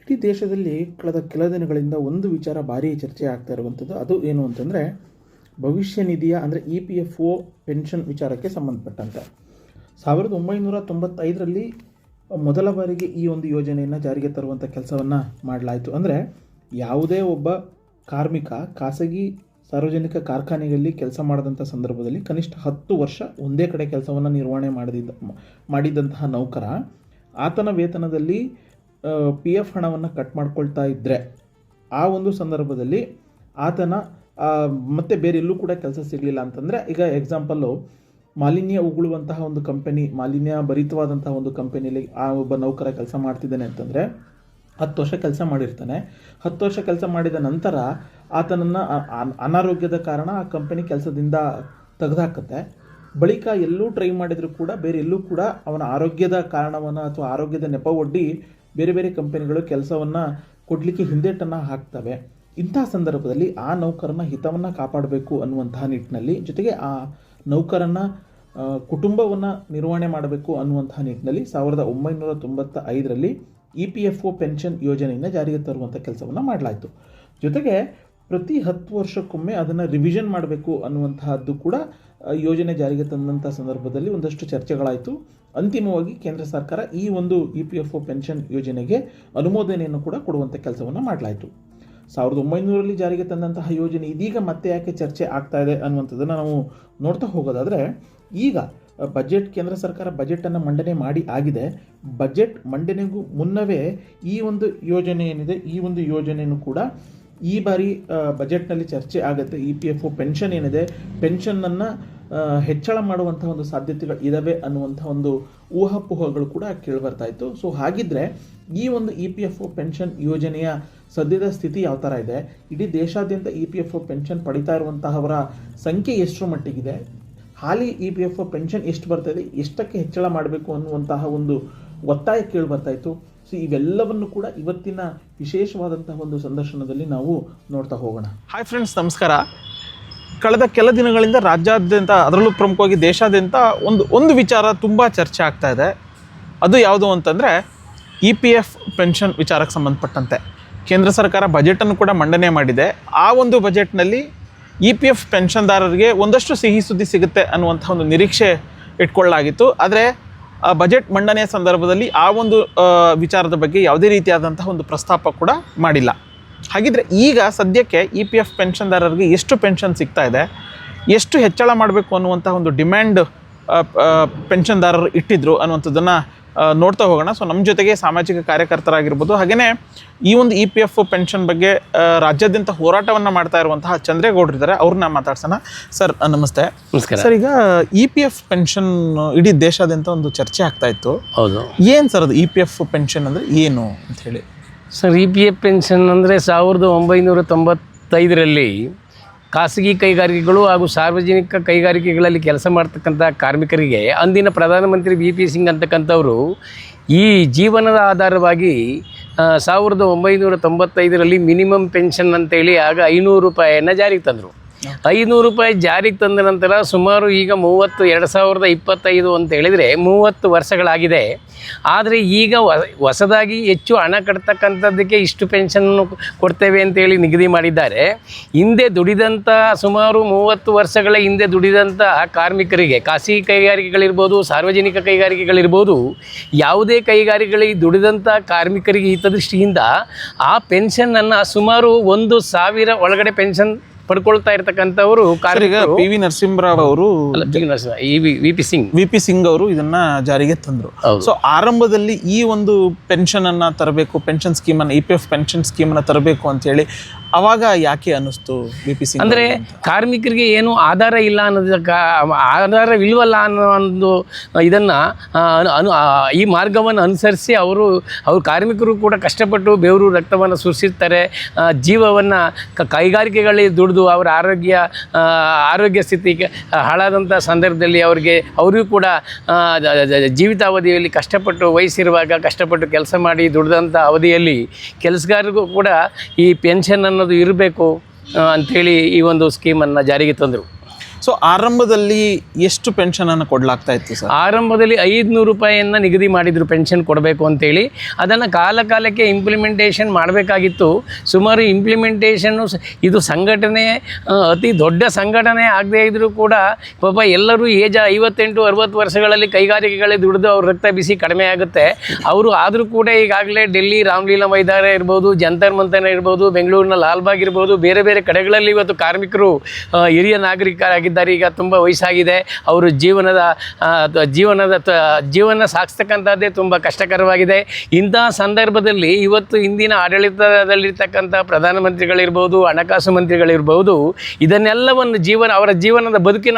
ಇಡೀ ದೇಶದಲ್ಲಿ ಕಳೆದ ಕೆಲ ದಿನಗಳಿಂದ ಒಂದು ವಿಚಾರ ಭಾರಿ ಚರ್ಚೆ ಆಗ್ತಾ ಇರುವಂಥದ್ದು. ಅದು ಏನು ಅಂತಂದರೆ ಭವಿಷ್ಯ ನಿಧಿಯ ಅಂದರೆ EPFO ಪೆನ್ಷನ್ ವಿಚಾರಕ್ಕೆ ಸಂಬಂಧಪಟ್ಟಂತೆ 1995ರಲ್ಲಿ ಮೊದಲ ಬಾರಿಗೆ ಈ ಒಂದು ಯೋಜನೆಯನ್ನು ಜಾರಿಗೆ ತರುವಂಥ ಕೆಲಸವನ್ನು ಮಾಡಲಾಯಿತು. ಅಂದರೆ ಯಾವುದೇ ಒಬ್ಬ ಕಾರ್ಮಿಕ ಖಾಸಗಿ ಸಾರ್ವಜನಿಕ ಕಾರ್ಖಾನೆಗಳಲ್ಲಿ ಕೆಲಸ ಮಾಡಿದಂಥ ಸಂದರ್ಭದಲ್ಲಿ ಕನಿಷ್ಠ 10 ವರ್ಷ ಒಂದೇ ಕಡೆ ಕೆಲಸವನ್ನು ನಿರ್ವಹಣೆ ಮಾಡಿದಂತಹ ನೌಕರ ಆತನ ವೇತನದಲ್ಲಿ PF ಹಣವನ್ನು ಕಟ್ ಮಾಡ್ಕೊಳ್ತಾ ಇದ್ದರೆ ಆ ಒಂದು ಸಂದರ್ಭದಲ್ಲಿ ಆತನ ಮತ್ತೆ ಬೇರೆ ಎಲ್ಲೂ ಕೂಡ ಕೆಲಸ ಸಿಗಲಿಲ್ಲ ಅಂತಂದರೆ, ಈಗ ಎಕ್ಸಾಂಪಲ್ಲು ಮಾಲಿನ್ಯ ಉಗುಳುವಂತಹ ಒಂದು ಕಂಪನಿ, ಮಾಲಿನ್ಯ ಭರಿತವಾದಂತಹ ಒಂದು ಕಂಪನಿಯಲ್ಲಿ ಆ ಒಬ್ಬ ನೌಕರ ಕೆಲಸ ಮಾಡ್ತಿದ್ದಾನೆ ಅಂತಂದರೆ 10 ವರ್ಷ ಕೆಲಸ ಮಾಡಿರ್ತಾನೆ. 10 ವರ್ಷ ಕೆಲಸ ಮಾಡಿದ ನಂತರ ಆತನನ್ನು ಅನಾರೋಗ್ಯದ ಕಾರಣ ಆ ಕಂಪನಿ ಕೆಲಸದಿಂದ ತೆಗೆದುಹಾಕುತ್ತೆ. ಬಳಿಕ ಎಲ್ಲೂ ಟ್ರೈ ಮಾಡಿದರೂ ಕೂಡ ಬೇರೆ ಎಲ್ಲೂ ಕೂಡ ಅವನ ಆರೋಗ್ಯದ ಕಾರಣವನ್ನು ಅಥವಾ ಆರೋಗ್ಯದ ನೆಪ ಒಡ್ಡಿ ಬೇರೆ ಬೇರೆ ಕಂಪನಿಗಳು ಕೆಲಸವನ್ನು ಕೊಡಲಿಕ್ಕೆ ಹಿಂದೇಟನ್ನು ಹಾಕ್ತವೆ. ಇಂತಹ ಸಂದರ್ಭದಲ್ಲಿ ಆ ನೌಕರನ ಹಿತವನ್ನು ಕಾಪಾಡಬೇಕು ಅನ್ನುವಂತಹ ನಿಟ್ಟಿನಲ್ಲಿ, ಜೊತೆಗೆ ಆ ನೌಕರನ ಕುಟುಂಬವನ್ನು ನಿರ್ವಹಣೆ ಮಾಡಬೇಕು ಅನ್ನುವಂತಹ ನಿಟ್ಟಿನಲ್ಲಿ 1995ರಲ್ಲಿ EPFO ಪೆನ್ಷನ್ ಯೋಜನೆಯನ್ನು ಜಾರಿಗೆ ತರುವಂಥ ಕೆಲಸವನ್ನು ಮಾಡಲಾಯಿತು. ಜೊತೆಗೆ ಪ್ರತಿ 10 ವರ್ಷಕ್ಕೊಮ್ಮೆ ಅದನ್ನು ರಿವಿಷನ್ ಮಾಡಬೇಕು ಅನ್ನುವಂತಹದ್ದು ಕೂಡ ಯೋಜನೆ ಜಾರಿಗೆ ತಂದಂಥ ಸಂದರ್ಭದಲ್ಲಿ ಒಂದಷ್ಟು ಚರ್ಚೆಗಳಾಯಿತು. ಅಂತಿಮವಾಗಿ ಕೇಂದ್ರ ಸರ್ಕಾರ ಈ ಒಂದು EPFO ಪೆನ್ಷನ್ ಯೋಜನೆಗೆ ಅನುಮೋದನೆಯನ್ನು ಕೂಡ ಕೊಡುವಂಥ ಕೆಲಸವನ್ನು ಮಾಡಲಾಯಿತು. 1900ರಲ್ಲಿ ಜಾರಿಗೆ ತಂದಂತಹ ಯೋಜನೆ ಇದೀಗ ಮತ್ತೆ ಯಾಕೆ ಚರ್ಚೆ ಆಗ್ತಾ ಇದೆ ಅನ್ನುವಂಥದ್ದನ್ನು ನಾವು ನೋಡ್ತಾ ಹೋಗೋದಾದರೆ, ಈಗ ಕೇಂದ್ರ ಸರ್ಕಾರ ಬಜೆಟನ್ನು ಮಂಡನೆ ಮಾಡಿ ಆಗಿದೆ. ಬಜೆಟ್ ಮಂಡನೆಗೂ ಮುನ್ನವೇ ಈ ಒಂದು ಯೋಜನೆ ಏನಿದೆ, ಈ ಒಂದು ಯೋಜನೆಯೂ ಕೂಡ ಈ ಬಾರಿ ಬಜೆಟ್ನಲ್ಲಿ ಚರ್ಚೆ ಆಗುತ್ತೆ. EPFO ಪೆನ್ಷನ್ ಏನಿದೆ, ಪೆನ್ಷನ್ನನ್ನು ಹೆಚ್ಚಳ ಮಾಡುವಂಥ ಒಂದು ಸಾಧ್ಯತೆಗಳು ಇದ್ದಾವೆ ಅನ್ನುವಂಥ ಒಂದು ಊಹಾಪೋಹಗಳು ಕೂಡ ಕೇಳಿಬರ್ತಾ ಇತ್ತು. ಸೊ ಹಾಗಿದ್ರೆ ಈ ಒಂದು EPFO ಪೆನ್ಷನ್ ಯೋಜನೆಯ ಸದ್ಯದ ಸ್ಥಿತಿ ಯಾವ ಥರ ಇದೆ, ಇಡೀ ದೇಶಾದ್ಯಂತ EPFO ಪೆನ್ಷನ್ ಪಡಿತಾ ಇರುವಂತಹವರ ಸಂಖ್ಯೆ ಎಷ್ಟರ ಮಟ್ಟಿಗಿದೆ, ಹಾಲಿ EPFO ಪೆನ್ಷನ್ ಎಷ್ಟು ಬರ್ತಾ ಇದೆ, ಎಷ್ಟಕ್ಕೆ ಹೆಚ್ಚಳ ಮಾಡಬೇಕು ಅನ್ನುವಂತಹ ಒಂದು ಒತ್ತಾಯ ಕೇಳಿ ಬರ್ತಾ ಇತ್ತು. ಸೊ ಇವೆಲ್ಲವನ್ನು ಕೂಡ ಇವತ್ತಿನ ವಿಶೇಷವಾದಂತಹ ಒಂದು ಸಂದರ್ಶನದಲ್ಲಿ ನಾವು ನೋಡ್ತಾ ಹೋಗೋಣ. ಹಾಯ್ ಫ್ರೆಂಡ್ಸ್, ನಮಸ್ಕಾರ. ಕಳೆದ ಕೆಲ ದಿನಗಳಿಂದ ರಾಜ್ಯಾದ್ಯಂತ, ಅದರಲ್ಲೂ ಪ್ರಮುಖವಾಗಿ ದೇಶಾದ್ಯಂತ ಒಂದು ವಿಚಾರ ತುಂಬ ಚರ್ಚೆ ಆಗ್ತಾ ಇದೆ. ಅದು ಯಾವುದು ಅಂತಂದರೆ EPF ಪೆನ್ಷನ್ ವಿಚಾರಕ್ಕೆ ಸಂಬಂಧಪಟ್ಟಂತೆ ಕೇಂದ್ರ ಸರ್ಕಾರ ಬಜೆಟನ್ನು ಕೂಡ ಮಂಡನೆ ಮಾಡಿದೆ. ಆ ಒಂದು ಬಜೆಟ್ನಲ್ಲಿ EPF ಪೆನ್ಷನ್ದಾರರಿಗೆ ಒಂದಷ್ಟು ಸಿಹಿ ಸುದ್ದಿ ಸಿಗುತ್ತೆ ಅನ್ನುವಂಥ ಒಂದು ನಿರೀಕ್ಷೆ ಇಟ್ಕೊಳ್ಳಲಾಗಿತ್ತು. ಆದರೆ ಬಜೆಟ್ ಮಂಡನೆಯ ಸಂದರ್ಭದಲ್ಲಿ ಆ ಒಂದು ವಿಚಾರದ ಬಗ್ಗೆ ಯಾವುದೇ ರೀತಿಯಾದಂತಹ ಒಂದು ಪ್ರಸ್ತಾಪ ಕೂಡ ಮಾಡಿಲ್ಲ. ಹಾಗಿದ್ರೆ ಈಗ ಸದ್ಯಕ್ಕೆ EPF ಪೆನ್ಷನ್ದಾರರಿಗೆ ಎಷ್ಟು ಪೆನ್ಷನ್ ಸಿಗ್ತಾ ಇದೆ, ಎಷ್ಟು ಹೆಚ್ಚಳ ಮಾಡಬೇಕು ಅನ್ನುವಂಥ ಒಂದು ಡಿಮ್ಯಾಂಡ್ ಪೆನ್ಷನ್ದಾರರು ಇಟ್ಟಿದ್ರು ಅನ್ನುವಂಥದ್ದನ್ನು ನೋಡ್ತಾ ಹೋಗೋಣ. ಸೊ ನಮ್ಮ ಜೊತೆಗೆ ಸಾಮಾಜಿಕ ಕಾರ್ಯಕರ್ತರಾಗಿರ್ಬೋದು, ಹಾಗೆಯೇ ಈ ಒಂದು EPFO ಪೆನ್ಷನ್ ಬಗ್ಗೆ ರಾಜ್ಯಾದ್ಯಂತ ಹೋರಾಟವನ್ನು ಮಾಡ್ತಾ ಇರುವಂತಹ ಚಂದ್ರೇಗೌಡರಿದ್ದಾರೆ, ಅವ್ರನ್ನ ಮಾತಾಡ್ಸೋಣ. ಸರ್ ನಮಸ್ತೆ. ನಮಸ್ಕಾರ ಸರ್, ಈಗ EPF ಪೆನ್ಷನ್ ಇಡೀ ದೇಶಾದ್ಯಂತ ಒಂದು ಚರ್ಚೆ ಆಗ್ತಾ ಇತ್ತು. ಹೌದು. ಏನು ಸರ್ ಅದು EPFO ಪೆನ್ಷನ್ ಅಂದರೆ ಏನು ಅಂತ ಹೇಳಿ? ಸರ್, EPF ಪೆನ್ಷನ್ ಅಂದರೆ 1995ರಲ್ಲಿ ಖಾಸಗಿ ಕೈಗಾರಿಕೆಗಳು ಹಾಗೂ ಸಾರ್ವಜನಿಕ ಕೈಗಾರಿಕೆಗಳಲ್ಲಿ ಕೆಲಸ ಮಾಡ್ತಕ್ಕಂಥ ಕಾರ್ಮಿಕರಿಗೆ ಅಂದಿನ ಪ್ರಧಾನಮಂತ್ರಿ VP ಸಿಂಗ್ ಅಂತಕ್ಕಂಥವರು ಈ ಜೀವನದ ಆಧಾರವಾಗಿ 1995ರಲ್ಲಿ ಮಿನಿಮಮ್ ಪೆನ್ಷನ್ ಅಂತೇಳಿ ಆಗ 500 ರೂಪಾಯಿಯನ್ನು ಜಾರಿಗೆ ತಂದರು. 500 ರೂಪಾಯಿ ಜಾರಿಗೆ ತಂದ ನಂತರ ಸುಮಾರು ಈಗ 2025 ಅಂತ ಹೇಳಿದರೆ 30 ವರ್ಷಗಳಾಗಿದೆ. ಆದರೆ ಈಗ ಹೊಸದಾಗಿ ಹೆಚ್ಚು ಹಣ ಕಟ್ತಕ್ಕಂಥದ್ದಕ್ಕೆ ಇಷ್ಟು ಪೆನ್ಷನ್ನು ಕೊಡ್ತೇವೆ ಅಂತೇಳಿ ನಿಗದಿ ಮಾಡಿದ್ದಾರೆ. ಹಿಂದೆ ದುಡಿದಂಥ ಸುಮಾರು 30 ವರ್ಷಗಳ ಹಿಂದೆ ದುಡಿದಂಥ ಕಾರ್ಮಿಕರಿಗೆ, ಖಾಸಗಿ ಕೈಗಾರಿಕೆಗಳಿರ್ಬೋದು, ಸಾರ್ವಜನಿಕ ಕೈಗಾರಿಕೆಗಳಿರ್ಬೋದು, ಯಾವುದೇ ಕೈಗಾರಿಕೆಗಳಿಗೆ ದುಡಿದಂಥ ಕಾರ್ಮಿಕರಿಗೆ ಹಿತದೃಷ್ಟಿಯಿಂದ ಆ ಪೆನ್ಷನ್ನನ್ನು ಸುಮಾರು 1,000 ಒಳಗಡೆ ಪೆನ್ಷನ್ ಪಡ್ಕೊಳ್ತಾ ಇರ್ತಕ್ಕಂಥವರು PV ನರಸಿಂಹರಾವ್ ಅವರು, VP ಸಿಂಗ್ ಅವರು ಇದನ್ನ ಜಾರಿಗೆ ತಂದರು. ಸೊ ಆರಂಭದಲ್ಲಿ ಈ ಒಂದು ಪೆನ್ಷನ್ ಅನ್ನ ತರಬೇಕು, ಪೆನ್ಷನ್ ಸ್ಕೀಮನ್ನು, EPF ಪೆನ್ಷನ್ ಸ್ಕೀಮನ್ನು ತರಬೇಕು ಅಂತ ಹೇಳಿ ಅವಾಗ ಯಾಕೆ ಅನ್ನಿಸ್ತು VP ಸಿಂಗ್? ಅಂದರೆ ಕಾರ್ಮಿಕರಿಗೆ ಏನು ಆಧಾರ ಇಲ್ಲ ಅನ್ನೋದಕ್ಕೆ, ಆಧಾರವಿಲ್ವಲ್ಲ ಅನ್ನೋ ಒಂದು ಇದನ್ನು ಈ ಮಾರ್ಗವನ್ನು ಅನುಸರಿಸಿ ಅವರು ಕಾರ್ಮಿಕರು ಕೂಡ ಕಷ್ಟಪಟ್ಟು ಬೆವರು ರಕ್ತವನ್ನು ಸುರಿಸಿರ್ತಾರೆ. ಜೀವವನ್ನು ಕೈಗಾರಿಕೆಗಳಲ್ಲಿ ದುಡಿದು ಅವರ ಆರೋಗ್ಯ ಸ್ಥಿತಿ ಹಾಳಾದಂಥ ಸಂದರ್ಭದಲ್ಲಿ ಅವರಿಗೂ ಕೂಡ ಜೀವಿತಾವಧಿಯಲ್ಲಿ ಕಷ್ಟಪಟ್ಟು ವಯಸ್ಸಿರುವಾಗ ಕಷ್ಟಪಟ್ಟು ಕೆಲಸ ಮಾಡಿ ದುಡಿದಂಥ ಅವಧಿಯಲ್ಲಿ ಕೆಲಸಗಾರರಿಗೂ ಕೂಡ ಈ ಪೆನ್ಷನ್ ಅನ್ನೋದು ಇರಬೇಕು ಅಂಥೇಳಿ ಈ ಒಂದು ಸ್ಕೀಮನ್ನು ಜಾರಿಗೆ ತಂದರು. ಸೊ ಆರಂಭದಲ್ಲಿ ಎಷ್ಟು ಪೆನ್ಷನನ್ನು ಕೊಡಲಾಗ್ತಾ ಇತ್ತು ಸರ್? ಆರಂಭದಲ್ಲಿ 500 ರೂಪಾಯಿಯನ್ನು ನಿಗದಿ ಮಾಡಿದರು ಪೆನ್ಷನ್ ಕೊಡಬೇಕು ಅಂತೇಳಿ. ಅದನ್ನು ಕಾಲಕ್ಕೆ ಇಂಪ್ಲಿಮೆಂಟೇಷನ್ ಮಾಡಬೇಕಾಗಿತ್ತು. ಸುಮಾರು ಇಂಪ್ಲಿಮೆಂಟೇಷನ್ನು ಇದು ಸಂಘಟನೆ ಅತಿ ದೊಡ್ಡ ಸಂಘಟನೆ ಆಗದೇ ಇದ್ದರೂ ಕೂಡ ಪಾಪ ಎಲ್ಲರೂ ಏಜ್ 58-60 ವರ್ಷಗಳಲ್ಲಿ ಕೈಗಾರಿಕೆಗಳೇ ದುಡಿದು ಅವ್ರ ರಕ್ತ ಬಿಸಿ ಕಡಿಮೆ ಆಗುತ್ತೆ. ಅವರು ಆದರೂ ಕೂಡ ಈಗಾಗಲೇ ಡೆಲ್ಲಿ ರಾಮಲೀಲಾ ಮೈದಾನ ಇರ್ಬೋದು, ಜಂತರ್ ಮಂತರ್ ಇರ್ಬೋದು, ಬೆಂಗಳೂರಿನ ಲಾಲ್ಬಾಗ್ ಇರ್ಬೋದು, ಬೇರೆ ಬೇರೆ ಕಡೆಗಳಲ್ಲಿ ಇವತ್ತು ಕಾರ್ಮಿಕರು ಹಿರಿಯ ನಾಗರಿಕರಾಗಿದ್ದಾರೆ. ಈಗ ತುಂಬ ವಯಸ್ಸಾಗಿದೆ. ಅವರು ಜೀವನ ಸಾಗಿಸ್ತಕ್ಕಂಥದ್ದೇ ತುಂಬ ಕಷ್ಟಕರವಾಗಿದೆ. ಇಂತಹ ಸಂದರ್ಭದಲ್ಲಿ ಇವತ್ತು ಇಂದಿನ ಆಡಳಿತದಲ್ಲಿರ್ತಕ್ಕಂಥ ಪ್ರಧಾನಮಂತ್ರಿಗಳಿರ್ಬೋದು, ಹಣಕಾಸು ಮಂತ್ರಿಗಳಿರ್ಬೋದು, ಇದನ್ನೆಲ್ಲವನ್ನು ಅವರ ಜೀವನದ ಬದುಕಿನ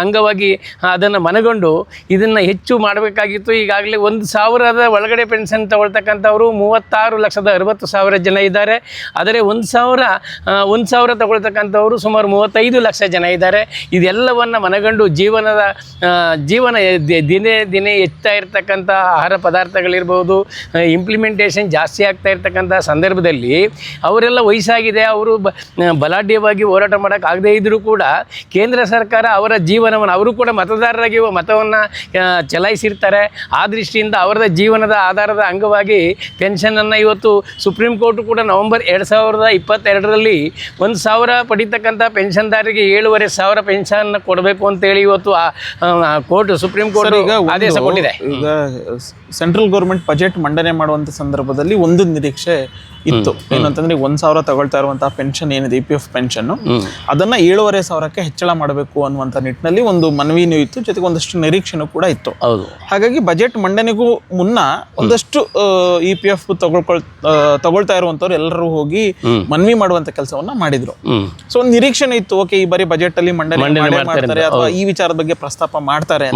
ಅಂಗವಾಗಿ ಅದನ್ನು ಮನಗೊಂಡು ಇದನ್ನು ಹೆಚ್ಚು ಮಾಡಬೇಕಾಗಿತ್ತು. ಈಗಾಗಲೇ 1,000 ಒಳಗಡೆ ಪೆನ್ಷನ್ ತಗೊಳ್ತಕ್ಕಂಥವರು 36,60,000 ಜನ ಇದ್ದಾರೆ. ಆದರೆ 1,000 ತಗೊಳ್ತಕ್ಕಂಥವರು ಸುಮಾರು 35 ಲಕ್ಷ ಜನ ಇದ್ದಾರೆ. ಇದೆಲ್ಲವನ್ನು ಮನಗಂಡು ಜೀವನ ದಿನೇ ಹೆಚ್ಚುತ್ತಾ ಇರ್ತಕ್ಕಂಥ ಆಹಾರ ಪದಾರ್ಥಗಳಿರ್ಬೋದು, ಇಂಪ್ಲಿಮೆಂಟೇಷನ್ ಜಾಸ್ತಿ ಆಗ್ತಾ ಇರ್ತಕ್ಕಂಥ ಸಂದರ್ಭದಲ್ಲಿ ಅವರೆಲ್ಲ ವಯಸ್ಸಾಗಿದೆ. ಅವರು ಬಲಾಢ್ಯವಾಗಿ ಹೋರಾಟ ಮಾಡೋಕ್ಕಾಗದೇ ಇದ್ದರೂ ಕೂಡ ಕೇಂದ್ರ ಸರ್ಕಾರ ಅವರ ಜೀವನವನ್ನು, ಅವರು ಕೂಡ ಮತದಾರರಾಗಿ ಮತವನ್ನು ಚಲಾಯಿಸಿರ್ತಾರೆ. ಆ ದೃಷ್ಟಿಯಿಂದ ಅವರ ಜೀವನದ ಆಧಾರದ ಅಂಗವಾಗಿ ಪೆನ್ಷನನ್ನು ಇವತ್ತು ಸುಪ್ರೀಂ ಕೋರ್ಟ್ ಕೂಡ ನವೆಂಬರ್ 2022ರಲ್ಲಿ 1,000 ಪಡಿತಕ್ಕಂಥ ಪೆನ್ಷನ್ದಾರರಿಗೆ 7,500 ಪೆನ್ಷನ್ ಕೊಡಬೇಕು ಅಂತೇಳಿ ಇವತ್ತು ಸುಪ್ರೀಂ ಕೋರ್ಟ್ ಈಗ ಆದೇಶ ಕೊಟ್ಟಿದೆ. ಈಗ ಸೆಂಟ್ರಲ್ ಗೌರ್ಮೆಂಟ್ ಬಜೆಟ್ ಮಂಡನೆ ಮಾಡುವಂಥ ಸಂದರ್ಭದಲ್ಲಿ ಒಂದು ನಿರೀಕ್ಷೆ ಇತ್ತು, ಏನಂತಂದ್ರೆ 1,000 ತಗೊಳ್ತಾ ಇರುವಂತಹ ಪೆನ್ಷನ್ ಏನಿದೆ EPF ಪೆನ್ಷನ್, ಅದನ್ನ 7,500ಕ್ಕೆ ಹೆಚ್ಚಳ ಮಾಡಬೇಕು ಅನ್ನುವಂಥ ನಿಟ್ಟಿನಲ್ಲಿ ಒಂದು ಮನವಿನೂ ಇತ್ತು, ಜೊತೆಗೆ ಒಂದಷ್ಟು ನಿರೀಕ್ಷೆನೂ ಕೂಡ ಇತ್ತು. ಹೌದು. ಹಾಗಾಗಿ ಬಜೆಟ್ ಮಂಡನೆಗೂ ಮುನ್ನ ಒಂದಷ್ಟು EPF ತಗೊಳ್ತಾ ಇರುವಂತವ್ರು ಎಲ್ಲರೂ ಹೋಗಿ ಮನವಿ ಮಾಡುವಂತ ಕೆಲಸವನ್ನ ಮಾಡಿದ್ರು. ಸೊ ಒಂದು ನಿರೀಕ್ಷೆನೇ ಇತ್ತು, ಓಕೆ ಈ ಬಾರಿ ಬಜೆಟ್ ಅಲ್ಲಿ ಮಂಡನೆ ಮಾಡ್ತಾರೆ ಅಥವಾ ಈ ವಿಚಾರದ ಬಗ್ಗೆ ಪ್ರಸ್ತಾಪ ಮಾಡ್ತಾರೆ.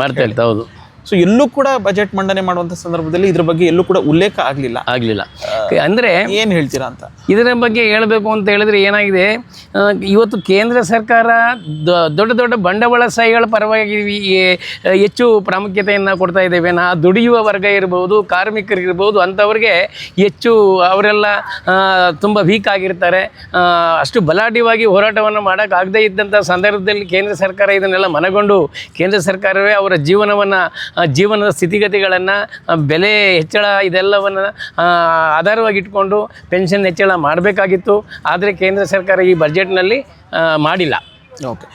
ಹೌದು. ಸೊ ಎಲ್ಲೂ ಕೂಡ ಬಜೆಟ್ ಮಂಡನೆ ಮಾಡುವಂತ ಸಂದರ್ಭದಲ್ಲಿ ಇದ್ರ ಬಗ್ಗೆ ಎಲ್ಲೂ ಕೂಡ ಉಲ್ಲೇಖ ಆಗಲಿಲ್ಲ. ಅಂದ್ರೆ ಏನ್ ಹೇಳ್ತೀರಾ ಅಂತ ಇದರ ಬಗ್ಗೆ ಹೇಳಬೇಕು ಅಂತ ಹೇಳಿದ್ರೆ ಏನಾಗಿದೆ, ಇವತ್ತು ಕೇಂದ್ರ ಸರ್ಕಾರ ದೊಡ್ಡ ಬಂಡವಾಳಶಾಹಿಗಳ ಪರವಾಗಿ ಹೆಚ್ಚು ಪ್ರಾಮುಖ್ಯತೆಯನ್ನು ಕೊಡ್ತಾ ಇದ್ದೇವೆ. ದುಡಿಯುವ ವರ್ಗ ಇರ್ಬೋದು, ಕಾರ್ಮಿಕರಿರ್ಬೋದು, ಅಂಥವ್ರಿಗೆ ಹೆಚ್ಚು ಅವರೆಲ್ಲ ತುಂಬ ವೀಕ್ ಆಗಿರ್ತಾರೆ. ಅಷ್ಟು ಬಲಾಢ್ಯವಾಗಿ ಹೋರಾಟವನ್ನು ಮಾಡೋಕ್ಕಾಗದೇ ಇದ್ದಂಥ ಸಂದರ್ಭದಲ್ಲಿ ಕೇಂದ್ರ ಸರ್ಕಾರ ಇದನ್ನೆಲ್ಲ ಮನಗೊಂಡು ಕೇಂದ್ರ ಸರ್ಕಾರವೇ ಅವರ ಜೀವನದ ಸ್ಥಿತಿಗತಿಗಳನ್ನು, ಬೆಲೆ ಹೆಚ್ಚಳ ಇದೆಲ್ಲವನ್ನು ಆಧಾರವಾಗಿ ಇಟ್ಕೊಂಡು ಪೆನ್ಷನ್ ಹೆಚ್ಚಳ ಮಾಡಬೇಕಾಗಿತ್ತು. ಆದರೆ ಕೇಂದ್ರ ಸರ್ಕಾರ ಈ ಬಜೆಟ್ನಲ್ಲಿ ಮಾಡಿಲ್ಲ. ಓಕೆ,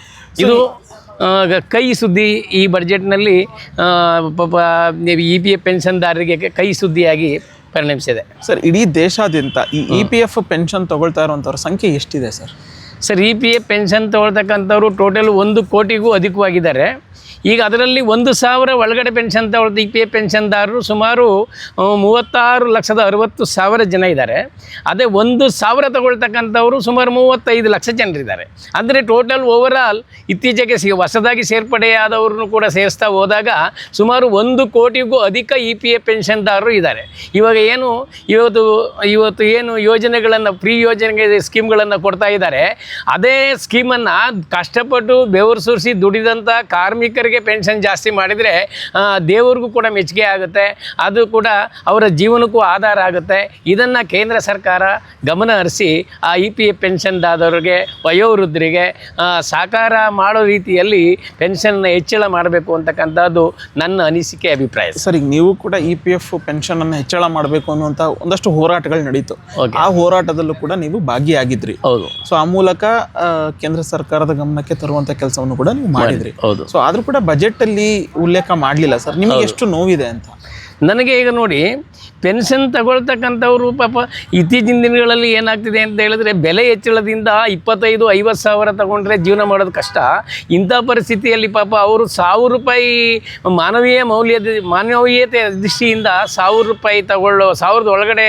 ಇದು ಕೈ ಸುದ್ದಿ. ಈ ಬಜೆಟ್ನಲ್ಲಿ ಪಾಪ EPF ಪೆನ್ಷನ್ದಾರರಿಗೆ ಕೈ ಸುದ್ದಿಯಾಗಿ ಪರಿಣಮಿಸಿದೆ. ಸರ್, ಇಡೀ ದೇಶಾದ್ಯಂತ ಈ EPF ಪೆನ್ಷನ್ ತಗೊಳ್ತಾ ಇರುವಂಥವ್ರ ಸಂಖ್ಯೆ ಎಷ್ಟಿದೆ ಸರ್? ಸರ್, EPF ಪೆನ್ಷನ್ ತಗೊಳ್ತಕ್ಕಂಥವ್ರು ಟೋಟಲ್ 1 ಕೋಟಿಗೂ ಅಧಿಕವಾಗಿದ್ದಾರೆ. ಈಗ ಅದರಲ್ಲಿ 1,000 ಒಳಗಡೆ ಪೆನ್ಷನ್ ತಗೊಳ್ತ EPF ಪೆನ್ಷನ್ದಾರರು ಸುಮಾರು 36,60,000 ಜನ ಇದ್ದಾರೆ. ಅದೇ 1,000 ತಗೊಳ್ತಕ್ಕಂಥವರು ಸುಮಾರು 35 ಲಕ್ಷ ಜನರಿದ್ದಾರೆ. ಅಂದರೆ ಟೋಟಲ್ ಓವರಾಲ್ ಇತ್ತೀಚೆಗೆ ಹೊಸದಾಗಿ ಸೇರ್ಪಡೆಯಾದವ್ರನ್ನು ಕೂಡ ಸೇರಿಸ್ತಾ ಹೋದಾಗ ಸುಮಾರು 1 ಕೋಟಿಗೂ ಅಧಿಕ EPF ಪೆನ್ಷನ್ದಾರರು ಇದ್ದಾರೆ. ಇವಾಗ ಇವತ್ತು ಏನು ಯೋಜನೆಗಳನ್ನು, ಫ್ರೀ ಯೋಜನೆಗೆ ಸ್ಕೀಮ್ಗಳನ್ನು ಕೊಡ್ತಾ ಇದ್ದಾರೆ, ಅದೇ ಸ್ಕೀಮನ್ನು ಕಷ್ಟಪಟ್ಟು ಬೆವರು ಸುರಿಸಿ ದುಡಿದಂಥ ಕಾರ್ಮಿಕರಿಗೆ ಪೆನ್ಷನ್ ಜಾಸ್ತಿ ಮಾಡಿದರೆ ದೇವರಿಗೂ ಕೂಡ ಮೆಚ್ಚುಗೆ ಆಗುತ್ತೆ, ಅದು ಕೂಡ ಅವರ ಜೀವನಕ್ಕೂ ಆಧಾರ ಆಗುತ್ತೆ. ಇದನ್ನು ಕೇಂದ್ರ ಸರ್ಕಾರ ಗಮನ ಹರಿಸಿ ಆ EPF ಪೆನ್ಷನ್ದಾರರಿಗೆ, ವಯೋವೃದ್ಧರಿಗೆ ಸಾಕಾರ ಮಾಡೋ ರೀತಿಯಲ್ಲಿ ಪೆನ್ಷನ್ನ ಹೆಚ್ಚಳ ಮಾಡಬೇಕು ಅಂತಕ್ಕಂಥದ್ದು ನನ್ನ ಅನಿಸಿಕೆ, ಅಭಿಪ್ರಾಯ. ಸರ್, ಈಗ ನೀವು ಕೂಡ EPF ಪೆನ್ಷನ್ ಹೆಚ್ಚಳ ಮಾಡಬೇಕು ಅನ್ನುವಂಥ ಒಂದಷ್ಟು ಹೋರಾಟಗಳು ನಡೀತು. ಆ ಹೋರಾಟದಲ್ಲೂ ಕೂಡ ನೀವು ಭಾಗಿಯಾಗಿದ್ರಿ. ಹೌದು. ಸೊ ಆ ಮೂಲಕ ಕೇಂದ್ರ ಸರ್ಕಾರದ ಗಮನಕ್ಕೆ ತರುವಂಥ ಕೆಲಸವನ್ನು ಕೂಡ ನೀವು ಮಾಡಿದ್ರಿ. ಹೌದು. ಸೊ ಆದ್ರೂ ಕೂಡ ಬಜೆಟ್ ಅಲ್ಲಿ ಉಲ್ಲೇಖ ಮಾಡಲಿಲ್ಲ ಸರ್. ನಿಮಗೆ ಎಷ್ಟು ನೋವಿದೆ ಅಂತ? ನನಗೆ ಈಗ ನೋಡಿ, ಪೆನ್ಷನ್ ತಗೊಳ್ತಕ್ಕಂಥವ್ರು ಪಾಪ ಇತ್ತೀಚಿನ ದಿನಗಳಲ್ಲಿ ಏನಾಗ್ತಿದೆ ಅಂತ ಹೇಳಿದ್ರೆ, ಬೆಲೆ ಹೆಚ್ಚಳದಿಂದ 25-50 ಸಾವಿರ ತಗೊಂಡ್ರೆ ಜೀವನ ಮಾಡೋದು ಕಷ್ಟ. ಇಂಥ ಪರಿಸ್ಥಿತಿಯಲ್ಲಿ ಪಾಪ ಅವರು 1,000 ರೂಪಾಯಿ ಮಾನವೀಯತೆ ದೃಷ್ಟಿಯಿಂದ 1,000 ರೂಪಾಯಿ ತಗೊಳ್ಳೋ, 1,000 ಒಳಗಡೆ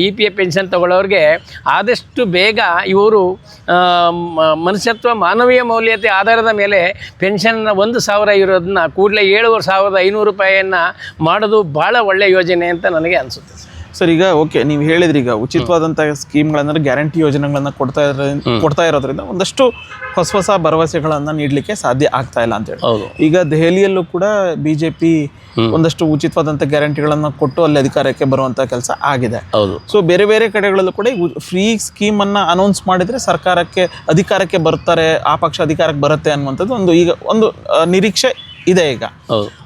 EPF ಪೆನ್ಷನ್ ತಗೊಳ್ಳೋರಿಗೆ ಆದಷ್ಟು ಬೇಗ ಇವರು ಮನುಷ್ಯತ್ವ, ಮಾನವೀಯ ಮೌಲ್ಯತೆ ಆಧಾರದ ಮೇಲೆ ಪೆನ್ಷನ್ನ 1,000 ಇರೋದನ್ನ ಕೂಡಲೇ 7,500 ರೂಪಾಯಿಯನ್ನು ಮಾಡೋದು ಭಾಳ ಒಳ್ಳೆಯ ಯೋಜನೆ ಅಂತ ನನಗೆ ಅನಿಸುತ್ತೆ. ಸರ್ ಈಗ ಓಕೆ ನೀವು ಹೇಳಿದ್ರಿ ಈಗ ಉಚಿತವಾದಂಥ ಸ್ಕೀಮ್ಗಳಂದ್ರೆ ಗ್ಯಾರಂಟಿ ಯೋಜನೆಗಳನ್ನ ಕೊಡ್ತಾ ಇರೋದ್ರಿಂದ ಒಂದಷ್ಟು ಹೊಸ ಭರವಸೆಗಳನ್ನ ನೀಡಲಿಕ್ಕೆ ಸಾಧ್ಯ ಆಗ್ತಾ ಇಲ್ಲ ಅಂತ ಹೇಳಿ. ಈಗ ದೆಹಲಿಯಲ್ಲೂ ಕೂಡ ಬಿಜೆಪಿ ಒಂದಷ್ಟು ಉಚಿತವಾದಂಥ ಗ್ಯಾರಂಟಿಗಳನ್ನ ಕೊಟ್ಟು ಅಲ್ಲಿ ಅಧಿಕಾರಕ್ಕೆ ಬರುವಂತ ಕೆಲಸ ಆಗಿದೆ. ಸೊ ಬೇರೆ ಬೇರೆ ಕಡೆಗಳಲ್ಲೂ ಕೂಡ ಫ್ರೀ ಸ್ಕೀಮ್ ಅನ್ನ ಅನೌನ್ಸ್ ಮಾಡಿದ್ರೆ ಸರ್ಕಾರಕ್ಕೆ ಅಧಿಕಾರಕ್ಕೆ ಬರ್ತಾರೆ, ಆ ಪಕ್ಷ ಅಧಿಕಾರಕ್ಕೆ ಬರುತ್ತೆ ಅನ್ನುವಂಥದ್ದು ಈಗ ಒಂದು ನಿರೀಕ್ಷೆ ಇದೆ ಈಗ.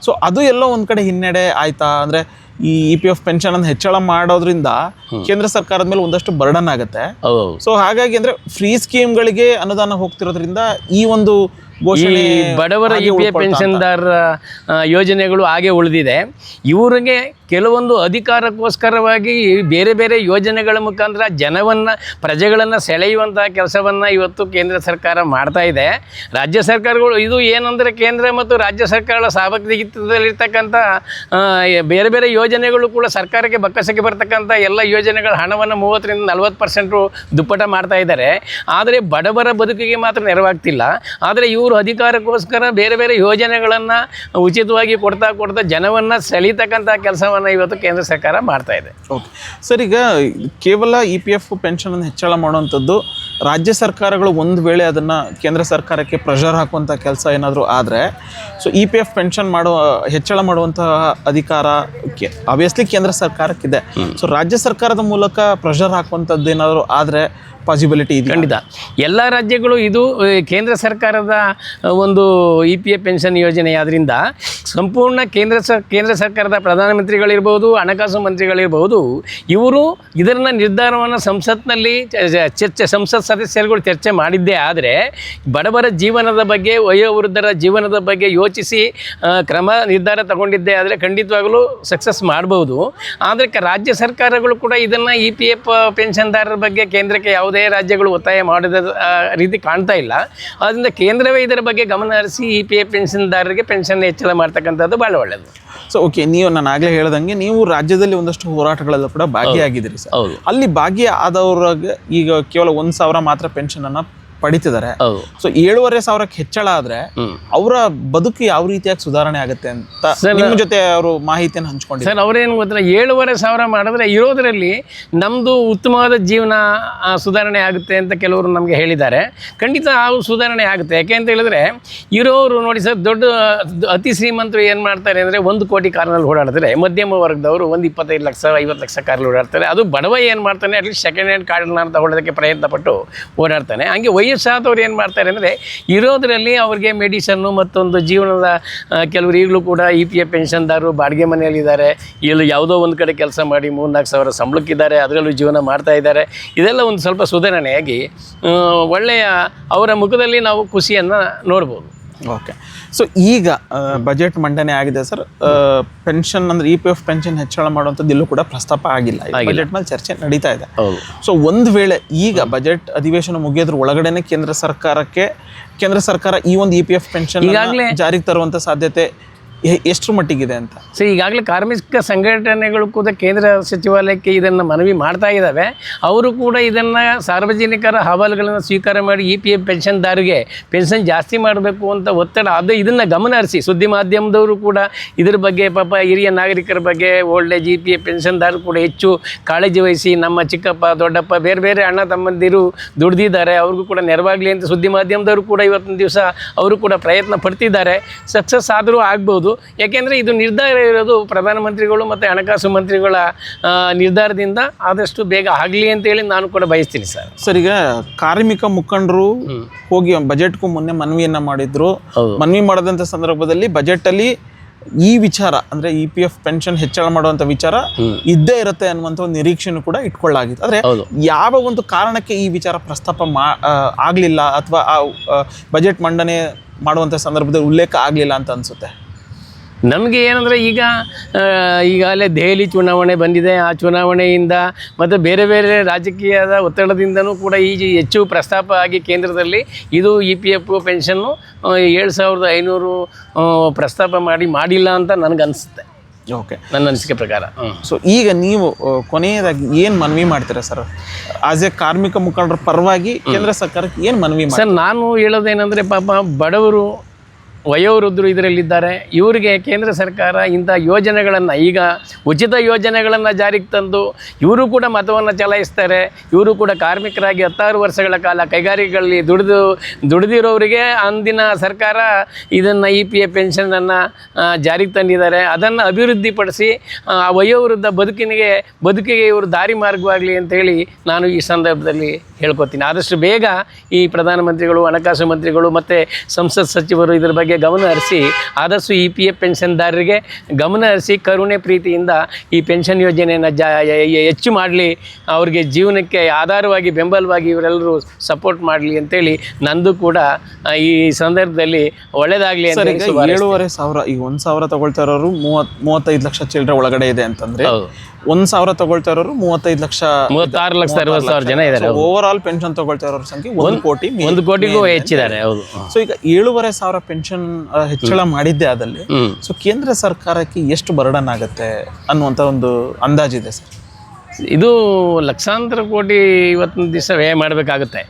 ಸೊ ಅದು ಎಲ್ಲೋ ಒಂದ್ ಕಡೆ ಹಿನ್ನಡೆ ಆಯ್ತಾ ಅಂದ್ರೆ ಈ EPF ಪೆನ್ಷನ್ ಅನ್ನು ಹೆಚ್ಚಳ ಮಾಡೋದ್ರಿಂದ ಕೇಂದ್ರ ಸರ್ಕಾರದ ಮೇಲೆ ಒಂದಷ್ಟು ಬರ್ಡನ್ ಆಗುತ್ತೆ. ಸೊ ಹಾಗಾಗಿ ಅಂದ್ರೆ ಫ್ರೀ ಸ್ಕೀಮ್ಗಳಿಗೆ ಅನುದಾನ ಹೋಗ್ತಿರೋದ್ರಿಂದ ಈ ಒಂದು ಬಡವರ EPF ಪೆನ್ಷನ್ದಾರರ ಯೋಜನೆಗಳು ಹಾಗೆ ಉಳಿದಿದೆ. ಇವರಿಗೆ ಕೆಲವೊಂದು ಅಧಿಕಾರಕ್ಕೋಸ್ಕರವಾಗಿ ಬೇರೆ ಬೇರೆ ಯೋಜನೆಗಳ ಮುಖಾಂತರ ಪ್ರಜೆಗಳನ್ನು ಸೆಳೆಯುವಂಥ ಕೆಲಸವನ್ನು ಇವತ್ತು ಕೇಂದ್ರ ಸರ್ಕಾರ ಮಾಡ್ತಾ ಇದೆ. ರಾಜ್ಯ ಸರ್ಕಾರಗಳು ಇದು ಏನಂದರೆ ಕೇಂದ್ರ ಮತ್ತು ರಾಜ್ಯ ಸರ್ಕಾರಗಳ ಸಾರ್ವತ್ರಿಕದಲ್ಲಿರ್ತಕ್ಕಂಥ ಬೇರೆ ಬೇರೆ ಯೋಜನೆಗಳು ಕೂಡ ಸರ್ಕಾರಕ್ಕೆ ಬಕ್ಕಸಕ್ಕೆ ಬರ್ತಕ್ಕಂಥ ಎಲ್ಲ ಯೋಜನೆಗಳ ಹಣವನ್ನು 30-40% ದುಪ್ಪಟ ಮಾಡ್ತಾ ಇದ್ದಾರೆ. ಆದರೆ ಬಡವರ ಬದುಕಿಗೆ ಮಾತ್ರ ನೆರವಾಗ್ತಿಲ್ಲ. ಆದರೆ ಇವರು ಅಧಿಕಾರಕ್ಕೋಸ್ಕರ ಬೇರೆ ಬೇರೆ ಯೋಜನೆಗಳನ್ನು ಉಚಿತವಾಗಿ ಕೊಡ್ತಾ ಜನವನ್ನು ಸೆಳೀತಕ್ಕಂಥ ಕೆಲಸವನ್ನು ಇವತ್ತು ಕೇಂದ್ರ ಸರ್ಕಾರ ಮಾಡ್ತಾ ಇದೆ. ಓಕೆ ಸರ್, ಈಗ ಕೇವಲ EPF ಪೆನ್ಷನ್ ಅನ್ನು ಹೆಚ್ಚಳ ಮಾಡುವಂಥದ್ದು ರಾಜ್ಯ ಸರ್ಕಾರಗಳು ಒಂದು ವೇಳೆ ಅದನ್ನು ಕೇಂದ್ರ ಸರ್ಕಾರಕ್ಕೆ ಪ್ರೆಷರ್ ಹಾಕುವಂಥ ಕೆಲಸ ಏನಾದರೂ ಆದರೆ, ಸೊ EPF ಪೆನ್ಷನ್ ಹೆಚ್ಚಳ ಮಾಡುವಂತಹ ಅಧಿಕಾರ ಆಬ್ವಿಯಸ್ಲಿ ಕೇಂದ್ರ ಸರ್ಕಾರಕ್ಕಿದೆ. ಸೊ ರಾಜ್ಯ ಸರ್ಕಾರದ ಮೂಲಕ ಪ್ರೆಷರ್ ಹಾಕುವಂಥದ್ದು ಏನಾದರೂ ಆದರೆ ಪಾಸಿಬಿಲಿಟಿ ಇದೆ? ಖಂಡಿತ. ಎಲ್ಲ ರಾಜ್ಯಗಳು ಇದು ಕೇಂದ್ರ ಸರ್ಕಾರದ ಒಂದು EPF ಪೆನ್ಷನ್ ಯೋಜನೆ ಆದ್ರಿಂದ ಸಂಪೂರ್ಣ ಕೇಂದ್ರ ಸರ್ಕಾರದ ಪ್ರಧಾನಮಂತ್ರಿಗಳಿರ್ಬೋದು, ಹಣಕಾಸು ಮಂತ್ರಿಗಳಿರ್ಬೋದು, ಇವರು ಇದನ್ನ ನಿರ್ಧಾರವನ್ನು ಸಂಸತ್ನಲ್ಲಿ ಸಂಸತ್ ಸದಸ್ಯರುಗಳು ಚರ್ಚೆ ಮಾಡಿದ್ದೇ ಆದರೆ ಬಡವರ ಜೀವನದ ಬಗ್ಗೆ, ವಯೋವೃದ್ಧರ ಜೀವನದ ಬಗ್ಗೆ ಯೋಚಿಸಿ ನಿರ್ಧಾರ ತಗೊಂಡಿದ್ದೇ ಆದರೆ ಖಂಡಿತವಾಗಲೂ ಸಕ್ಸಸ್ ಮಾಡ್ಬೋದು. ಆದರೆ ರಾಜ್ಯ ಸರ್ಕಾರಗಳು ಕೂಡ ಇದನ್ನು EPF ಪೆನ್ಷನ್ದಾರರ ಬಗ್ಗೆ ಕೇಂದ್ರಕ್ಕೆ ಯಾವುದೇ ರಾಜ್ಯಗಳು ಒತ್ತಾಯ ಮಾಡಿದ ರೀತಿ ಕಾಣ್ತಾ ಇಲ್ಲ. ಆದ್ದರಿಂದ ಕೇಂದ್ರವೇ ಇದರ ಬಗ್ಗೆ ಗಮನ ಹರಿಸಿ EPF ಪೆನ್ಷನ್ದಾರರಿಗೆ ಪೆನ್ಷನ್ ಹೆಚ್ಚಳ ಮಾಡ್ತಕ್ಕಂಥದ್ದು ಭಾಳ ಒಳ್ಳೆಯದು. ಸೊ ಓಕೆ, ನಾನು ಆಗಲೇ ಹೇಳ್ದಂಗೆ ನೀವು ರಾಜ್ಯದಲ್ಲಿ ಒಂದಷ್ಟು ಹೋರಾಟಗಳಲ್ಲೂ ಕೂಡ ಭಾಗಿಯಾಗಿದ್ದೀರಿ ಸರ್. ಅಲ್ಲಿ ಭಾಗಿಯಾದವ್ರಿಗೆ ಈಗ ಕೇವಲ 1,000 ಮಾತ್ರ ಪೆನ್ಷನ್ ಅನ್ನ ಪಡಿತಿದ್ದಾರೆ. ಸೊ 7,500ಕ್ಕೆ ಹೆಚ್ಚಳ ಆದ್ರೆ ಅವರ ಬದುಕು ಯಾವ ರೀತಿಯಾಗಿ ಸುಧಾರಣೆ ಆಗುತ್ತೆ ಅಂತ ನಿಮ್ಮ ಜೊತೆ ಅವರು ಮಾಹಿತಿಯನ್ನು ಹಂಚ್ಕೊಂಡಿದ್ದಾರೆ. ಸರ್ ಅವ್ರೇನು ಗೊತ್ತಿಲ್ಲ, 7,500 ಮಾಡಿದ್ರೆ ಇರೋದ್ರಲ್ಲಿ ನಮ್ಮದು ಉತ್ತಮವಾದ ಜೀವನ ಸುಧಾರಣೆ ಆಗುತ್ತೆ ಅಂತ ಕೆಲವರು ನಮಗೆ ಹೇಳಿದ್ದಾರೆ. ಖಂಡಿತ ಆ ಸುಧಾರಣೆ ಆಗುತ್ತೆ. ಯಾಕೆ ಅಂತ ಹೇಳಿದ್ರೆ ಇರೋರು ನೋಡಿ ಸರ್, ಅತಿ ಶ್ರೀಮಂತರು ಏನು ಮಾಡ್ತಾರೆ ಅಂದರೆ 1 ಕೋಟಿ ಕಾರ್ನಲ್ಲಿ ಓಡಾಡ್ತಾರೆ. ಮಧ್ಯಮ ವರ್ಗದವರು 25 ಲಕ್ಷ 50 ಲಕ್ಷ ಕಾರಲ್ಲಿ ಓಡಾಡ್ತಾರೆ. ಅದು ಬಡವ ಏನು ಮಾಡ್ತಾನೆ, ಅಟ್ಲೀಸ್ಟ್ ಸೆಕೆಂಡ್ ಹ್ಯಾಂಡ್ ಕಾರ್ಡ್ನ ತಗೊಳ್ಳೋದಕ್ಕೆ ಪ್ರಯತ್ನ ಪಟ್ಟು ಓಡಾಡ್ತಾನೆ. ಹಂಗೆ ವಯಸ್ಸಾದವ್ರು ಏನು ಮಾಡ್ತಾರೆ ಅಂದರೆ ಇರೋದರಲ್ಲಿ ಅವ್ರಿಗೆ ಮೆಡಿಸನ್ನು ಮತ್ತೊಂದು ಜೀವನದ ಕೆಲವರು ಈಗಲೂ ಕೂಡ EPF ಪೆನ್ಷನ್ದಾರರು ಬಾಡಿಗೆ ಮನೆಯಲ್ಲಿದ್ದಾರೆ. ಇಲ್ಲಿ ಯಾವುದೋ ಒಂದು ಕಡೆ ಕೆಲಸ ಮಾಡಿ 3-4 ಸಾವಿರ ಸಂಬಳಕ್ಕಿದ್ದಾರೆ, ಅದರಲ್ಲೂ ಜೀವನ ಮಾಡ್ತಾ ಇದ್ದಾರೆ. ಇದೆಲ್ಲ ಒಂದು ಸ್ವಲ್ಪ ಸುಧಾರಣೆಯಾಗಿ ಒಳ್ಳೆಯ ಅವರ ಮುಖದಲ್ಲಿ ನಾವು ಖುಷಿಯನ್ನು ನೋಡ್ಬೋದು. ಓಕೆ, ಸೊ ಈಗ ಬಜೆಟ್ ಮಂಡನೆ ಆಗಿದೆ ಸರ್. ಪೆನ್ಷನ್ ಅಂದ್ರೆ EPF ಪೆನ್ಷನ್ ಹೆಚ್ಚಳ ಮಾಡುವಂಥದ್ದು ಇಲ್ಲೂ ಕೂಡ ಪ್ರಸ್ತಾಪ ಆಗಿಲ್ಲ. ಬಜೆಟ್ ಮೇಲೆ ಚರ್ಚೆ ನಡೀತಾ ಇದೆ. ಸೊ ಒಂದು ವೇಳೆ ಈಗ ಬಜೆಟ್ ಅಧಿವೇಶನ ಮುಗಿಯೋದ್ರ ಒಳಗಡೆನೆ ಕೇಂದ್ರ ಸರ್ಕಾರ ಈ ಒಂದು EPF ಪೆನ್ಷನ್ ಈಗಾಗಲೇ ಜಾರಿಗೆ ತರುವಂಥ ಸಾಧ್ಯತೆ ಎಷ್ಟು ಮಟ್ಟಿಗಿದೆ ಅಂತ? ಸೊ ಈಗಾಗಲೇ ಕಾರ್ಮಿಕ ಸಂಘಟನೆಗಳು ಕೂಡ ಕೇಂದ್ರ ಸಚಿವಾಲಯಕ್ಕೆ ಇದನ್ನು ಮನವಿ ಮಾಡ್ತಾ ಇದ್ದಾವೆ. ಅವರು ಕೂಡ ಇದನ್ನು ಸಾರ್ವಜನಿಕರ ಅಹವಾಲುಗಳನ್ನು ಸ್ವೀಕಾರ ಮಾಡಿ EPF ಪೆನ್ಷನ್ದಾರರಿಗೆ ಪೆನ್ಷನ್ ಜಾಸ್ತಿ ಮಾಡಬೇಕು ಅಂತ ಒತ್ತಡ ಇದನ್ನು ಗಮನ ಹರಿಸಿ ಸುದ್ದಿ ಮಾಧ್ಯಮದವರು ಕೂಡ ಇದ್ರ ಬಗ್ಗೆ ಪಾಪ ಹಿರಿಯ ನಾಗರಿಕರ ಬಗ್ಗೆ ಓಲ್ಡ್ ಏಜ್ EPF ಪೆನ್ಷನ್ದಾರರು ಕೂಡ ಹೆಚ್ಚು ಕಾಳಜಿ ವಹಿಸಿ ನಮ್ಮ ಚಿಕ್ಕಪ್ಪ ದೊಡ್ಡಪ್ಪ ಬೇರೆ ಬೇರೆ ಅಣ್ಣ ತಮ್ಮಂದಿರು ದುಡ್ದಿದ್ದಾರೆ, ಅವ್ರಿಗೂ ಕೂಡ ನೆರವಾಗಲಿ ಅಂತ ಸುದ್ದಿ ಮಾಧ್ಯಮದವರು ಕೂಡ ಇವತ್ತಿನ ದಿವಸ ಅವರು ಕೂಡ ಪ್ರಯತ್ನ ಪಡ್ತಿದ್ದಾರೆ. ಸಕ್ಸಸ್ ಆದರೂ ಆಗ್ಬೋದು. ಯಾಕೆಂದರೆ ಇದು ನಿರ್ಧಾರ ಇರೋದು ಪ್ರಧಾನಮಂತ್ರಿಗಳು ಮತ್ತು ಹಣಕಾಸು ಮಂತ್ರಿಗಳ ನಿರ್ಧಾರದಿಂದ ಆದಷ್ಟು ಬೇಗ ಆಗಲಿ ಅಂತೇಳಿ ನಾನು ಕೂಡ ಬಯಸ್ತೀನಿ ಸರ್. ಸರ್, ಈಗ ಕಾರ್ಮಿಕ ಮುಖಂಡರು ಹೋಗಿ ಬಜೆಟ್ಗೂ ಮೊನ್ನೆ ಮನವಿಯನ್ನು ಮಾಡಿದ್ರು. ಮನವಿ ಮಾಡಿದಂಥ ಸಂದರ್ಭದಲ್ಲಿ ಬಜೆಟಲ್ಲಿ ಈ ವಿಚಾರ ಅಂದರೆ EPF ಪೆನ್ಷನ್ ಹೆಚ್ಚಳ ಮಾಡುವಂಥ ವಿಚಾರ ಇದ್ದೇ ಇರುತ್ತೆ ಅನ್ನುವಂಥ ಒಂದು ನಿರೀಕ್ಷೆನೂ ಕೂಡ ಇಟ್ಕೊಳ್ಳಾಗಿತ್ತು. ಆದರೆ ಯಾವ ಒಂದು ಕಾರಣಕ್ಕೆ ಈ ವಿಚಾರ ಪ್ರಸ್ತಾಪ ಆಗಲಿಲ್ಲ ಅಥವಾ ಬಜೆಟ್ ಮಂಡನೆ ಮಾಡುವಂಥ ಸಂದರ್ಭದಲ್ಲಿ ಉಲ್ಲೇಖ ಆಗಲಿಲ್ಲ ಅಂತ ಅನಿಸುತ್ತೆ? ನಮಗೆ ಏನಂದರೆ ಈಗಾಗಲೇ ದೆಹಲಿ ಚುನಾವಣೆ ಬಂದಿದೆ. ಆ ಚುನಾವಣೆಯಿಂದ ಮತ್ತು ಬೇರೆ ಬೇರೆ ರಾಜಕೀಯದ ಒತ್ತಡದಿಂದನೂ ಕೂಡ ಹೆಚ್ಚು ಪ್ರಸ್ತಾಪ ಆಗಿ ಕೇಂದ್ರದಲ್ಲಿ ಇದು EPF ಪೆನ್ಷನ್ನು 7,500 ಪ್ರಸ್ತಾಪ ಮಾಡಿಲ್ಲ ಅಂತ ನನಗನ್ಸುತ್ತೆ. ಓಕೆ, ನನ್ನ ಅನಿಸಿಕೆ ಪ್ರಕಾರ. ಸೊ ಈಗ ನೀವು ಕೊನೆಯದಾಗಿ ಏನು ಮನವಿ ಮಾಡ್ತೀರಾ ಸರ್? ಆಸ್ ಎ ಕಾರ್ಮಿಕ ಮುಖಂಡರ ಪರವಾಗಿ ಕೇಂದ್ರ ಸರ್ಕಾರಕ್ಕೆ ಏನು ಮನವಿ ಮಾಡಿ? ಸರ್, ನಾನು ಹೇಳೋದೇನೆಂದರೆ ಪಾಪ ಬಡವರು ವಯೋವೃದ್ಧರು ಇದರಲ್ಲಿದ್ದಾರೆ. ಇವರಿಗೆ ಕೇಂದ್ರ ಸರ್ಕಾರ ಇಂಥ ಯೋಜನೆಗಳನ್ನು, ಈಗ ಉಚಿತ ಯೋಜನೆಗಳನ್ನು ಜಾರಿಗೆ ತಂದು ಇವರು ಕೂಡ ಮತವನ್ನು ಚಲಾಯಿಸ್ತಾರೆ. ಇವರು ಕೂಡ ಕಾರ್ಮಿಕರಾಗಿ 16 ವರ್ಷಗಳ ಕಾಲ ಕೈಗಾರಿಕೆಗಳಲ್ಲಿ ದುಡಿದಿರೋರಿಗೆ ಅಂದಿನ ಸರ್ಕಾರ ಇದನ್ನು EPF ಪೆನ್ಷನನ್ನು ಜಾರಿಗೆ ತಂದಿದ್ದಾರೆ. ಅದನ್ನು ಅಭಿವೃದ್ಧಿಪಡಿಸಿ ವಯೋವೃದ್ಧ ಬದುಕಿಗೆ ಇವರು ದಾರಿ ಮಾರ್ಗವಾಗಲಿ ಅಂತೇಳಿ ನಾನು ಈ ಸಂದರ್ಭದಲ್ಲಿ ಹೇಳ್ಕೊತೀನಿ. ಆದಷ್ಟು ಬೇಗ ಈ ಪ್ರಧಾನಮಂತ್ರಿಗಳು, ಹಣಕಾಸು ಮಂತ್ರಿಗಳು ಮತ್ತು ಸಂಸತ್ ಸಚಿವರು ಇದರ ಬಗ್ಗೆ ಗಮನ ಹರಿಸಿ ಆದಷ್ಟು EPF ಪೆನ್ಷನ್ದಾರರಿಗೆ ಗಮನ ಹರಿಸಿ ಕರುಣೆ ಪ್ರೀತಿಯಿಂದ ಈ ಪೆನ್ಷನ್ ಯೋಜನೆಯನ್ನು ಹೆಚ್ಚು ಮಾಡಲಿ, ಅವ್ರಿಗೆ ಜೀವನಕ್ಕೆ ಆಧಾರವಾಗಿ ಬೆಂಬಲವಾಗಿ ಇವರೆಲ್ಲರೂ ಸಪೋರ್ಟ್ ಮಾಡಲಿ ಅಂತೇಳಿ ನಂದು ಕೂಡ ಈ ಸಂದರ್ಭದಲ್ಲಿ ಒಳ್ಳೆಯದಾಗಲಿ ಅಂತ. 7,500 ಈಗ 1,000 ತಗೊಳ್ತಾ ಇರೋರು 35 ಲಕ್ಷ ಚಿಲ್ಲರೆ ಒಳಗಡೆ ಇದೆ ಅಂತಂದ್ರೆ 1,000 ತಗೊಳ್ತಾ ಇರೋರು 35 ಲಕ್ಷ 36,60,000 ಜನ ಇದ್ದಾರೆ. ಓವರ್ ಆಲ್ ಪೆನ್ಷನ್ ತಗೊಳ್ತಾ ಇರೋರ ಸಂಖ್ಯೆ 1 ಕೋಟಿಗೂ ಹೆಚ್ಚಿದ್ದಾರೆ. ಹೌದು. ಸೊ ಈಗ 7,500 ಪೆನ್ಷನ್ ಹೆಚ್ಚಳ ಮಾಡಿದ್ದೆ ಆದಲ್ಲಿ ಸೊ ಕೇಂದ್ರ ಸರ್ಕಾರಕ್ಕೆ ಎಷ್ಟು ಬರ್ಡನ್ ಆಗುತ್ತೆ ಅನ್ನುವಂಥ ಒಂದು ಅಂದಾಜಿದೆ ಸರ್? ಇದು ಲಕ್ಷಾಂತರ ಕೋಟಿ ಇವತ್ತಿನ ದಿವಸ ವ್ಯಯ ಮಾಡಬೇಕಾಗುತ್ತೆ.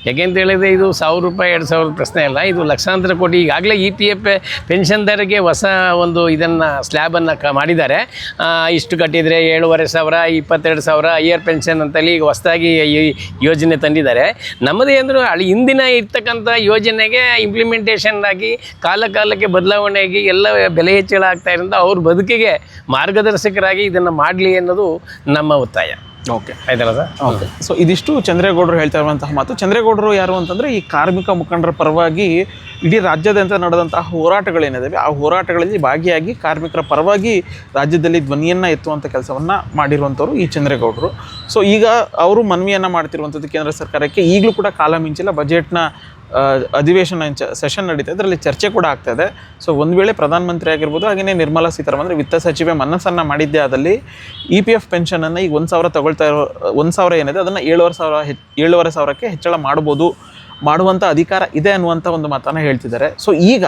ಯಾಕೆಂತ ಹೇಳಿದರೆ ಇದು 1,000 ರೂಪಾಯಿ 2,000 ಪ್ರಶ್ನೆ ಅಲ್ಲ, ಇದು ಲಕ್ಷಾಂತರ ಕೋಟಿ. ಈಗಾಗಲೇ EPF ಪೆನ್ಷನ್ದಾರರಿಗೆ ಹೊಸ ಒಂದು ಇದನ್ನು ಸ್ಲ್ಯಾಬನ್ನು ಮಾಡಿದ್ದಾರೆ. ಇಷ್ಟು ಕಟ್ಟಿದರೆ 7,500, 22,000 ಇಯರ್ ಪೆನ್ಷನ್ ಅಂತೇಳಿ ಈಗ ಹೊಸದಾಗಿ ಈ ಯೋಜನೆ ತಂದಿದ್ದಾರೆ. ನಮ್ಮದೇ ಅಂದರೂ ಹಿಂದಿನ ಇರ್ತಕ್ಕಂಥ ಯೋಜನೆಗೆ ಇಂಪ್ಲಿಮೆಂಟೇಷನ್ ಆಗಿ ಕಾಲಕ್ಕೆ ಬದಲಾವಣೆಯಾಗಿ ಎಲ್ಲ ಬೆಲೆ ಹೆಚ್ಚಳ ಆಗ್ತಾ ಇರೋದ್ರಿಂದ ಅವ್ರ ಬದುಕಿಗೆ ಮಾರ್ಗದರ್ಶಕರಾಗಿ ಇದನ್ನು ಮಾಡಲಿ ಅನ್ನೋದು ನಮ್ಮ ಒತ್ತಾಯ. ಓಕೆ, ಆಯ್ತಲ್ಲ ಸರ್? ಓಕೆ. ಸೊ ಇದಿಷ್ಟು ಚಂದ್ರೇಗೌಡರು ಹೇಳ್ತಾ ಇರುವಂತಹ ಮಾತು. ಚಂದ್ರೇಗೌಡರು ಯಾರು ಅಂತಂದರೆ ಈ ಕಾರ್ಮಿಕ ಮುಖಂಡರ ಪರವಾಗಿ ಇಡೀ ರಾಜ್ಯಾದ್ಯಂತ ನಡೆದಂತಹ ಹೋರಾಟಗಳೇನಿದ್ದಾವೆ ಆ ಹೋರಾಟಗಳಲ್ಲಿ ಭಾಗಿಯಾಗಿ ಕಾರ್ಮಿಕರ ಪರವಾಗಿ ರಾಜ್ಯದಲ್ಲಿ ಧ್ವನಿಯನ್ನು ಎತ್ತುವಂಥ ಕೆಲಸವನ್ನು ಮಾಡಿರುವಂಥವ್ರು ಈ ಚಂದ್ರೇಗೌಡರು. ಸೊ ಈಗ ಅವರು ಮನವಿಯನ್ನು ಮಾಡ್ತಿರುವಂಥದ್ದು ಕೇಂದ್ರ ಸರ್ಕಾರಕ್ಕೆ. ಈಗಲೂ ಕೂಡ ಕಾಲ ಮಿಂಚಿಲ್ಲ, ಬಜೆಟ್ನ ಅಧಿವೇಶನ ಸೆಷನ್ ನಡೀತಾ ಇದೆ, ಅದರಲ್ಲಿ ಚರ್ಚೆ ಕೂಡ ಆಗ್ತಾ ಇದೆ. ಸೊ ಒಂದು ವೇಳೆ ಪ್ರಧಾನಮಂತ್ರಿ ಆಗಿರ್ಬೋದು, ಹಾಗೆಯೇ ನಿರ್ಮಲಾ ಸೀತಾರಾಮನ್ ಅಂದರೆ ವಿತ್ತ ಸಚಿವೆ ಮನಸ್ಸನ್ನು ಮಾಡಿದ್ದೇ ಆದಲ್ಲಿ EPF ಪೆನ್ಷನನ್ನು ಈಗ 1,000 ತಗೊಳ್ತಾ ಇರೋ 1,000 ಏನಿದೆ ಅದನ್ನು 7,500ಕ್ಕೆ ಹೆಚ್ಚಳ ಮಾಡುವಂಥ ಅಧಿಕಾರ ಇದೆ ಅನ್ನುವಂಥ ಒಂದು ಮಾತನ್ನು ಹೇಳ್ತಿದ್ದಾರೆ. ಸೊ ಈಗ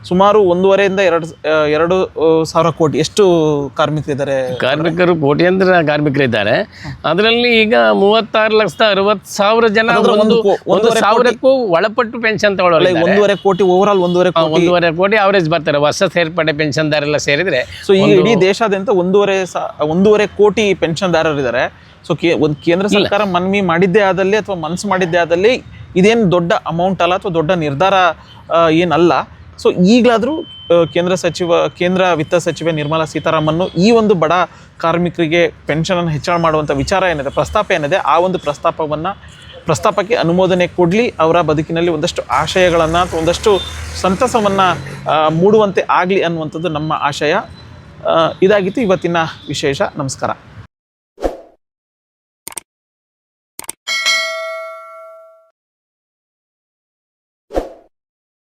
ಸುಮಾರು 1,500ರಿಂದ 2,000 ಕೋಟಿ ಎಷ್ಟು ಕಾರ್ಮಿಕರಿದ್ದಾರೆ? ಕಾರ್ಮಿಕರು ಕೋಟ್ಯಾಂತರ ಕಾರ್ಮಿಕರಿದ್ದಾರೆ. ಅದರಲ್ಲಿ ಈಗ 36,60,000 ಜನ 1,000ಕ್ಕೂ ಒಳಪಟ್ಟು ಪೆನ್ಷನ್ ತಗೊಳ್ಳೋರು. 1,500 ಕೋಟಿ ಓವರಾಲ್ 1,500 ಕೋಟಿ ಅವರೇಜ್ ಬರ್ತಾರೆ ಹೊಸ ಸೇರ್ಪಡೆ ಪೆನ್ಷನ್ದಾರೆಲ್ಲ ಸೇರಿದರೆ. ಸೊ ಈಗ ಇಡೀ ದೇಶಾದ್ಯಂತ 1,500 ಕೋಟಿ ಪೆನ್ಷನ್ದಾರರಿದ್ದಾರೆ. ಸೊ ಒಂದು ಕೇಂದ್ರ ಸರ್ಕಾರ ಮನವಿ ಮಾಡಿದ್ದೇ ಆದಲ್ಲಿ ಅಥವಾ ಮನಸ್ಸು ಮಾಡಿದ್ದೇ ಆದಲ್ಲಿ ಇದೇನು ದೊಡ್ಡ ಅಮೌಂಟ್ ಅಲ್ಲ ಅಥವಾ ದೊಡ್ಡ ನಿರ್ಧಾರ ಏನಲ್ಲ. ಸೊ ಈಗಲಾದರೂ ಕೇಂದ್ರ ವಿತ್ತ ಸಚಿವೆ ನಿರ್ಮಲಾ ಸೀತಾರಾಮನ್ ಈ ಒಂದು ಬಡ ಕಾರ್ಮಿಕರಿಗೆ ಪೆನ್ಷನನ್ನು ಹೆಚ್ಚಳ ಮಾಡುವಂಥ ವಿಚಾರ ಏನಿದೆ, ಪ್ರಸ್ತಾಪ ಏನಿದೆ, ಆ ಒಂದು ಪ್ರಸ್ತಾಪಕ್ಕೆ ಅನುಮೋದನೆ ಕೊಡಲಿ. ಅವರ ಬದುಕಿನಲ್ಲಿ ಒಂದಷ್ಟು ಆಶಯಗಳನ್ನು ಅಥವಾ ಒಂದಷ್ಟು ಸಂತಸವನ್ನು ಮೂಡುವಂತೆ ಆಗಲಿ ಅನ್ನುವಂಥದ್ದು ನಮ್ಮ ಆಶಯ. ಇದಾಗಿತ್ತು ಇವತ್ತಿನ ವಿಶೇಷ. ನಮಸ್ಕಾರ.